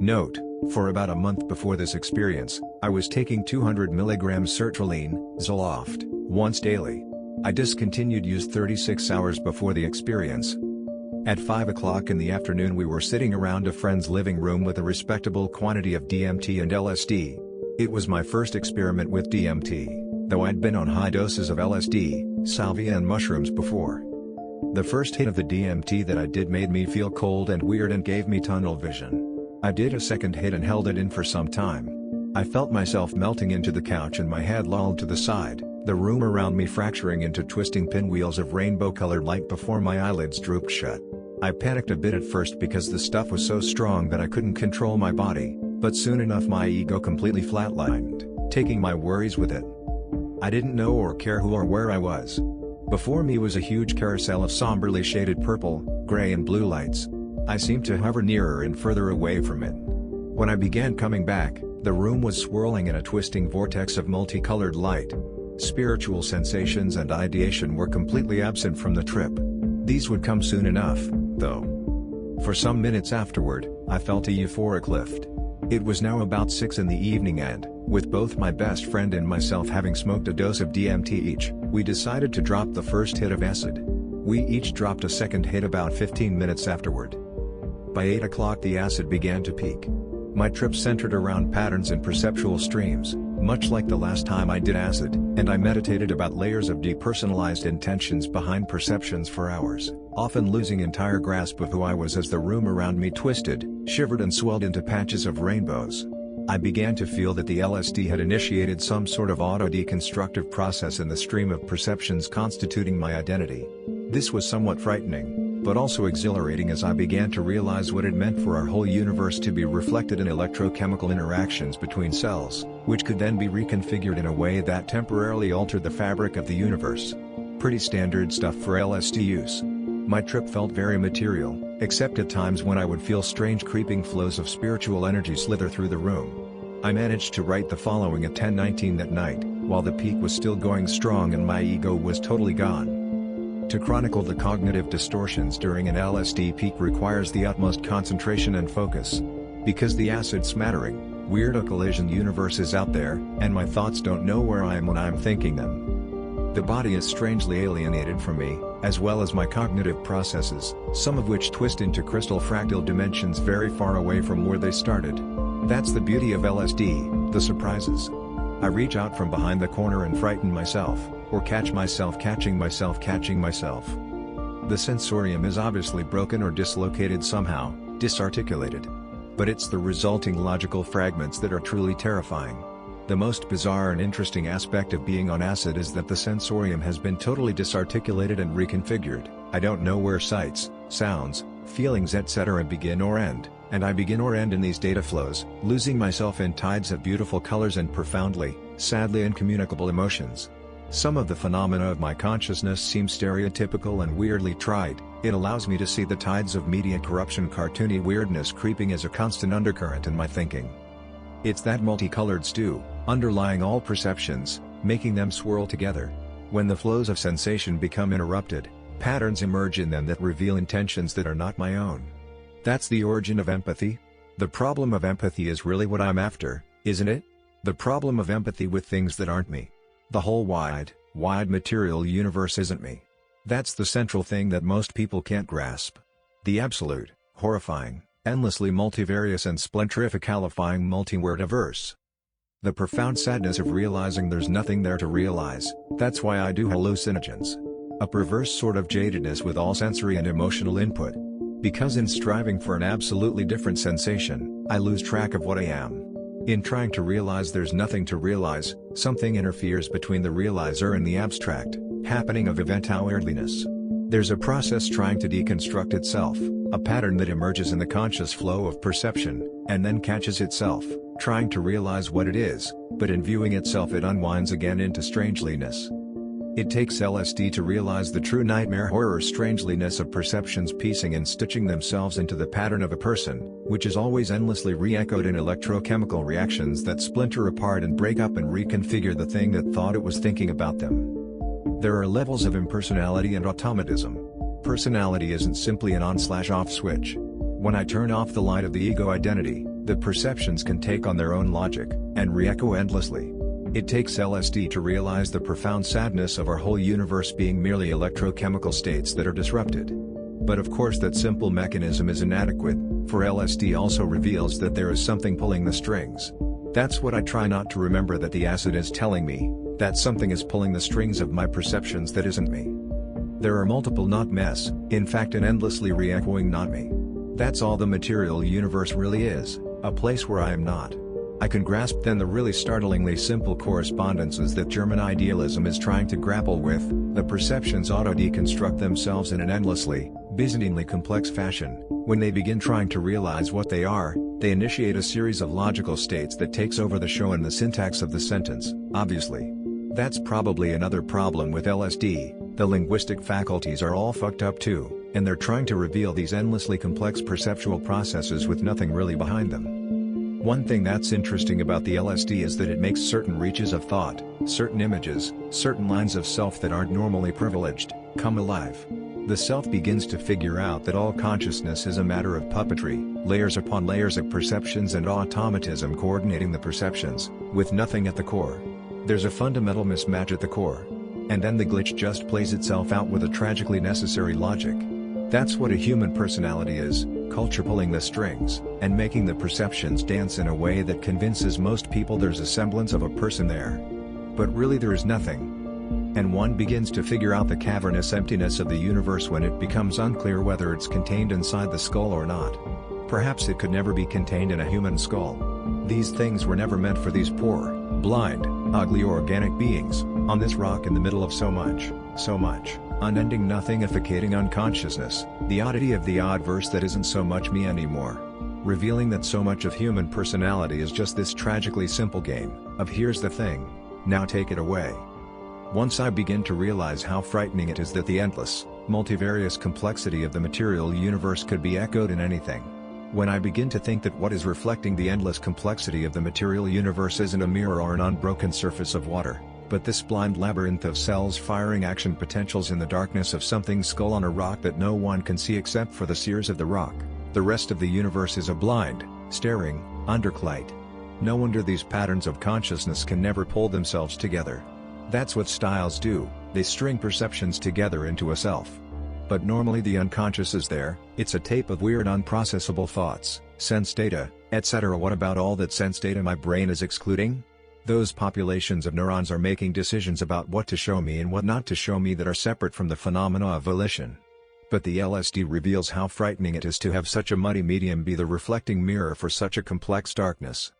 Note: for about a month before this experience, I was taking 200 mg sertraline, Zoloft, once daily. I discontinued use 36 hours before the experience. At 5 o'clock in the afternoon we were sitting around a friend's living room with a respectable quantity of DMT and LSD. It was my first experiment with DMT, though I'd been on high doses of LSD, salvia and mushrooms before. The first hit of the DMT that I did made me feel cold and weird and gave me tunnel vision. I did a second hit and held it in for some time. I felt myself melting into the couch and my head lolled to the side, the room around me fracturing into twisting pinwheels of rainbow-colored light before my eyelids drooped shut. I panicked a bit at first because the stuff was so strong that I couldn't control my body, but soon enough my ego completely flatlined, taking my worries with it. I didn't know or care who or where I was. Before me was a huge carousel of somberly shaded purple, gray and blue lights. I seemed to hover nearer and further away from it. When I began coming back, the room was swirling in a twisting vortex of multicolored light. Spiritual sensations and ideation were completely absent from the trip. These would come soon enough, though. For some minutes afterward, I felt a euphoric lift. It was now about 6 in the evening and, with both my best friend and myself having smoked a dose of DMT each, we decided to drop the first hit of acid. We each dropped a second hit about 15 minutes afterward. By 8 o'clock the acid began to peak. My trip centered around patterns and perceptual streams, much like the last time I did acid, and I meditated about layers of depersonalized intentions behind perceptions for hours, often losing entire grasp of who I was as the room around me twisted, shivered and swelled into patches of rainbows. I began to feel that the LSD had initiated some sort of auto-deconstructive process in the stream of perceptions constituting my identity. This was somewhat frightening, but also exhilarating as I began to realize what it meant for our whole universe to be reflected in electrochemical interactions between cells, which could then be reconfigured in a way that temporarily altered the fabric of the universe. Pretty standard stuff for LSD use. My trip felt very material, except at times when I would feel strange creeping flows of spiritual energy slither through the room. I managed to write the following at 10:19 that night, while the peak was still going strong and my ego was totally gone. To chronicle the cognitive distortions during an LSD peak requires the utmost concentration and focus. Because the acid smattering, weirdo collision universe is out there, and my thoughts don't know where I am when I'm thinking them. The body is strangely alienated from me, as well as my cognitive processes, some of which twist into crystal fractal dimensions very far away from where they started. That's the beauty of LSD, the surprises. I reach out from behind the corner and frighten myself, or catch myself catching myself catching myself. The sensorium is obviously broken or dislocated somehow, disarticulated. But it's the resulting logical fragments that are truly terrifying. The most bizarre and interesting aspect of being on acid is that the sensorium has been totally disarticulated and reconfigured. I don't know where sights, sounds, feelings etc. begin or end, and I begin or end in these data flows, losing myself in tides of beautiful colors and profoundly, sadly incommunicable emotions. Some of the phenomena of my consciousness seem stereotypical and weirdly trite. It allows me to see the tides of media corruption, cartoony weirdness creeping as a constant undercurrent in my thinking. It's that multicolored stew, underlying all perceptions, making them swirl together. When the flows of sensation become interrupted, patterns emerge in them that reveal intentions that are not my own. That's the origin of empathy. The problem of empathy is really what I'm after, isn't it? The problem of empathy with things that aren't me. The whole wide material universe isn't me. That's the central thing that most people can't grasp. The absolute, horrifying, endlessly multivarious and splentrificalifying multi-wordiverse. The profound sadness of realizing there's nothing there to realize. That's why I do hallucinogens. A perverse sort of jadedness with all sensory and emotional input. Because in striving for an absolutely different sensation, I lose track of what I am. In trying to realize there's nothing to realize, something interferes between the realizer and the abstract happening of event-outwardliness. There's a process trying to deconstruct itself, a pattern that emerges in the conscious flow of perception, and then catches itself, trying to realize what it is, but in viewing itself it unwinds again into strangeliness. It takes LSD to realize the true nightmare horror strangeliness of perceptions piecing and stitching themselves into the pattern of a person, which is always endlessly re-echoed in electrochemical reactions that splinter apart and break up and reconfigure the thing that thought it was thinking about them. There are levels of impersonality and automatism. Personality isn't simply an on/off switch. When I turn off the light of the ego identity, The perceptions can take on their own logic, and re-echo endlessly. It takes LSD to realize the profound sadness of our whole universe being merely electrochemical states that are disrupted. But of course that simple mechanism is inadequate, for LSD also reveals that there is something pulling the strings. That's what I try not to remember, that the acid is telling me, that something is pulling the strings of my perceptions that isn't me. There are multiple not mess, in fact an endlessly re-echoing not me. That's all the material universe really is, a place where I am not. I can grasp then the really startlingly simple correspondences that German idealism is trying to grapple with. The perceptions auto-deconstruct themselves in an endlessly, Byzantinely complex fashion. When they begin trying to realize what they are, they initiate a series of logical states that takes over the show and the syntax of the sentence, obviously. That's probably another problem with LSD, the linguistic faculties are all fucked up too, and they're trying to reveal these endlessly complex perceptual processes with nothing really behind them. One thing that's interesting about the LSD is that it makes certain reaches of thought, certain images, certain lines of self that aren't normally privileged, come alive. The self begins to figure out that all consciousness is a matter of puppetry, layers upon layers of perceptions and automatism coordinating the perceptions, with nothing at the core. There's a fundamental mismatch at the core. And then the glitch just plays itself out with a tragically necessary logic. That's what a human personality is, culture pulling the strings, and making the perceptions dance in a way that convinces most people there's a semblance of a person there. But really there is nothing. And one begins to figure out the cavernous emptiness of the universe when it becomes unclear whether it's contained inside the skull or not. Perhaps it could never be contained in a human skull. These things were never meant for these poor, blind, ugly organic beings, on this rock in the middle of so much, unending nothingificating unconsciousness, the oddity of the odd verse that isn't so much me anymore. Revealing that so much of human personality is just this tragically simple game, of here's the thing, now take it away. Once I begin to realize how frightening it is that the endless, multivarious complexity of the material universe could be echoed in anything. When I begin to think that what is reflecting the endless complexity of the material universe isn't a mirror or an unbroken surface of water, but this blind labyrinth of cells firing action potentials in the darkness of something's skull on a rock that no one can see except for the seers of the rock, the rest of the universe is a blind, staring, underclight. No wonder these patterns of consciousness can never pull themselves together. That's what styles do, they string perceptions together into a self. But normally the unconscious is there, it's a tape of weird unprocessable thoughts, sense data, etc. What about all that sense data my brain is excluding? Those populations of neurons are making decisions about what to show me and what not to show me that are separate from the phenomena of volition. But the LSD reveals how frightening it is to have such a muddy medium be the reflecting mirror for such a complex darkness.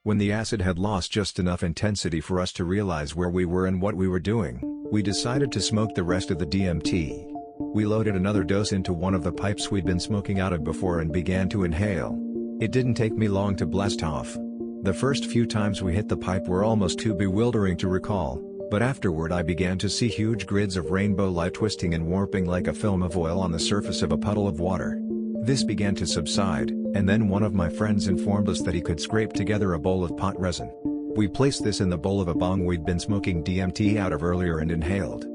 When the acid had lost just enough intensity for us to realize where we were and what we were doing, we decided to smoke the rest of the DMT. We loaded another dose into one of the pipes we'd been smoking out of before and began to inhale. It didn't take me long to blast off. The first few times we hit the pipe were almost too bewildering to recall, but afterward I began to see huge grids of rainbow light twisting and warping like a film of oil on the surface of a puddle of water. This began to subside, and then one of my friends informed us that he could scrape together a bowl of pot resin. We placed this in the bowl of a bong we'd been smoking DMT out of earlier and inhaled.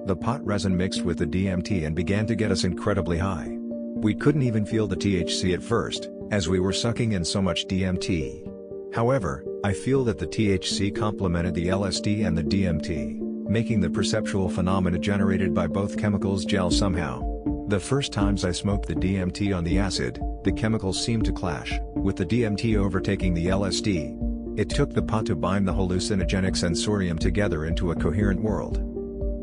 The pot resin mixed with the DMT and began to get us incredibly high. We couldn't even feel the THC at first, as we were sucking in so much DMT. However, I feel that the THC complemented the LSD and the DMT, making the perceptual phenomena generated by both chemicals gel somehow. The first times I smoked the DMT on the acid, the chemicals seemed to clash, with the DMT overtaking the LSD. It took the pot to bind the hallucinogenic sensorium together into a coherent world.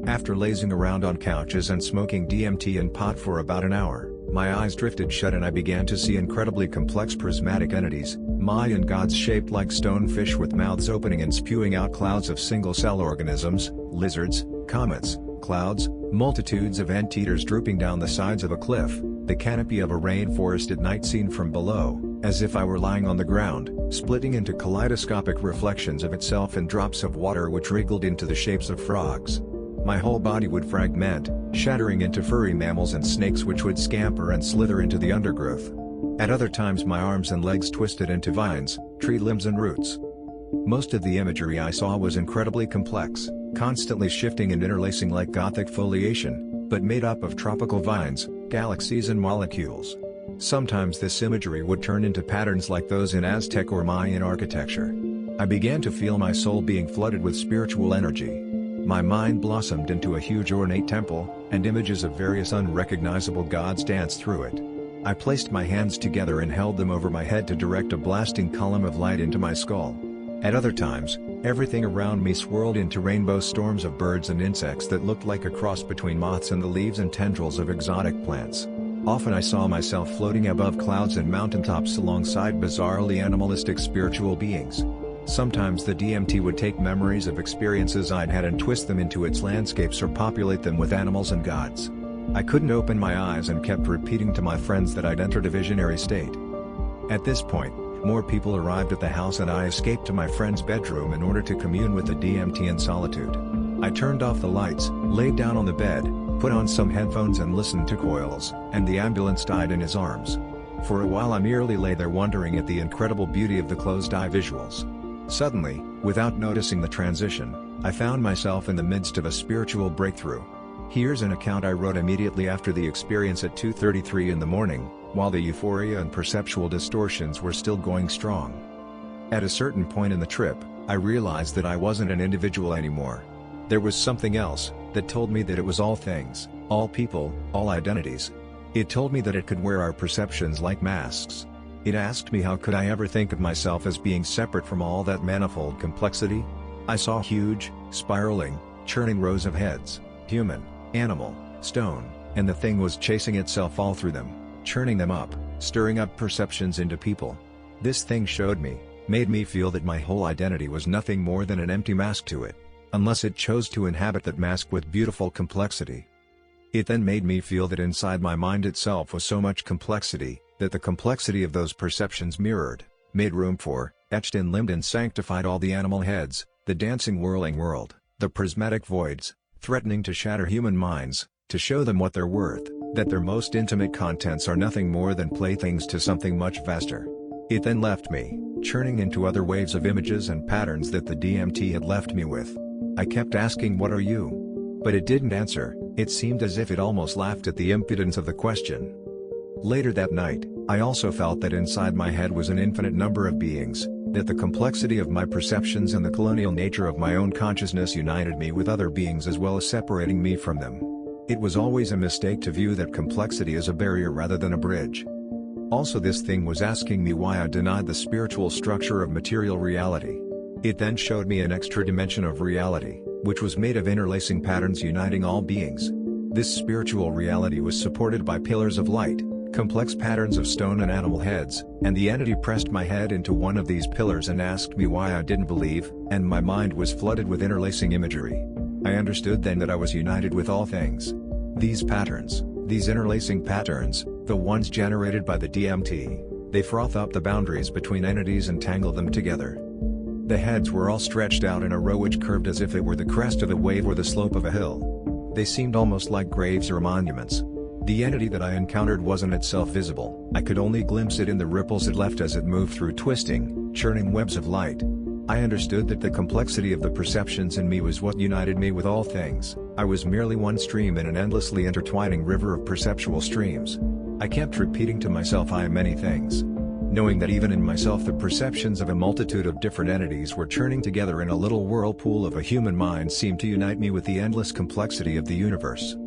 After lazing around on couches and smoking DMT and pot for about an hour, my eyes drifted shut and I began to see incredibly complex prismatic entities, Mayan gods shaped like stonefish with mouths opening and spewing out clouds of single-cell organisms, lizards, comets, clouds, multitudes of anteaters drooping down the sides of a cliff, the canopy of a rainforest at night seen from below, as if I were lying on the ground, splitting into kaleidoscopic reflections of itself and drops of water which wriggled into the shapes of frogs. My whole body would fragment, shattering into furry mammals and snakes which would scamper and slither into the undergrowth. At other times my arms and legs twisted into vines, tree limbs and roots. Most of the imagery I saw was incredibly complex, constantly shifting and interlacing like Gothic foliation, but made up of tropical vines, galaxies and molecules. Sometimes this imagery would turn into patterns like those in Aztec or Mayan architecture. I began to feel my soul being flooded with spiritual energy. My mind blossomed into a huge ornate temple, and images of various unrecognizable gods danced through it. I placed my hands together and held them over my head to direct a blasting column of light into my skull. At other times, everything around me swirled into rainbow storms of birds and insects that looked like a cross between moths and the leaves and tendrils of exotic plants. Often I saw myself floating above clouds and mountaintops alongside bizarrely animalistic spiritual beings. Sometimes the DMT would take memories of experiences I'd had and twist them into its landscapes or populate them with animals and gods. I couldn't open my eyes and kept repeating to my friends that I'd entered a visionary state. At this point, more people arrived at the house and I escaped to my friend's bedroom in order to commune with the DMT in solitude. I turned off the lights, laid down on the bed, put on some headphones and listened to coils, and the ambulance died in his arms. For a while I merely lay there wondering at the incredible beauty of the closed-eye visuals. Suddenly, without noticing the transition, I found myself in the midst of a spiritual breakthrough. Here's an account I wrote immediately after the experience at 2:33 in the morning, while the euphoria and perceptual distortions were still going strong. At a certain point in the trip, I realized that I wasn't an individual anymore. There was something else that told me that it was all things, all people, all identities. It told me that it could wear our perceptions like masks. It asked me how could I ever think of myself as being separate from all that manifold complexity? I saw huge, spiraling, churning rows of heads, human, animal, stone, and the thing was chasing itself all through them, churning them up, stirring up perceptions into people. This thing showed me, made me feel that my whole identity was nothing more than an empty mask to it, unless it chose to inhabit that mask with beautiful complexity. It then made me feel that inside my mind itself was so much complexity, that the complexity of those perceptions mirrored, made room for, etched and limned and sanctified all the animal heads, the dancing whirling world, the prismatic voids, threatening to shatter human minds, to show them what they're worth, that their most intimate contents are nothing more than playthings to something much vaster. It then left me, churning into other waves of images and patterns that the DMT had left me with. I kept asking what are you? But it didn't answer. It seemed as if it almost laughed at the impudence of the question. Later that night, I also felt that inside my head was an infinite number of beings, that the complexity of my perceptions and the colonial nature of my own consciousness united me with other beings as well as separating me from them. It was always a mistake to view that complexity as a barrier rather than a bridge. Also, this thing was asking me why I denied the spiritual structure of material reality. It then showed me an extra dimension of reality, which was made of interlacing patterns uniting all beings. This spiritual reality was supported by pillars of light, complex patterns of stone and animal heads, and the entity pressed my head into one of these pillars and asked me why I didn't believe, and my mind was flooded with interlacing imagery. I understood then that I was united with all things. These patterns, these interlacing patterns, the ones generated by the DMT, they froth up the boundaries between entities and tangle them together. The heads were all stretched out in a row which curved as if it were the crest of a wave or the slope of a hill. They seemed almost like graves or monuments. The entity that I encountered wasn't itself visible. I could only glimpse it in the ripples it left as it moved through twisting, churning webs of light. I understood that the complexity of the perceptions in me was what united me with all things. I was merely one stream in an endlessly intertwining river of perceptual streams. I kept repeating to myself I am many things. Knowing that even in myself the perceptions of a multitude of different entities were churning together in a little whirlpool of a human mind seemed to unite me with the endless complexity of the universe.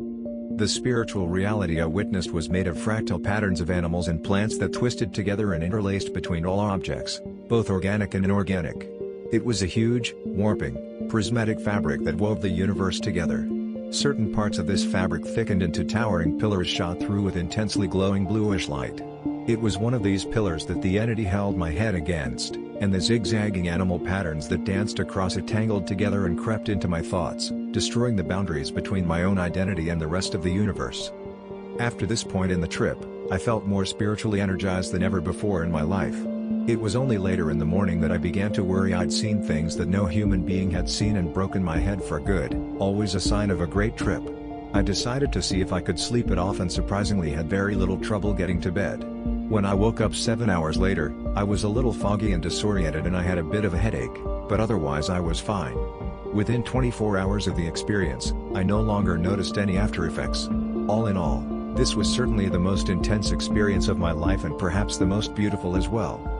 The spiritual reality I witnessed was made of fractal patterns of animals and plants that twisted together and interlaced between all objects, both organic and inorganic. It was a huge, warping, prismatic fabric that wove the universe together. Certain parts of this fabric thickened into towering pillars shot through with intensely glowing bluish light. It was one of these pillars that the entity held my head against, and the zigzagging animal patterns that danced across it tangled together and crept into my thoughts, destroying the boundaries between my own identity and the rest of the universe. After this point in the trip, I felt more spiritually energized than ever before in my life. It was only later in the morning that I began to worry I'd seen things that no human being had seen and broken my head for good, always a sign of a great trip. I decided to see if I could sleep it off and surprisingly had very little trouble getting to bed. When I woke up 7 hours later, I was a little foggy and disoriented and I had a bit of a headache, but otherwise I was fine. Within 24 hours of the experience, I no longer noticed any after effects. All in all, This was certainly the most intense experience of my life and perhaps the most beautiful as well.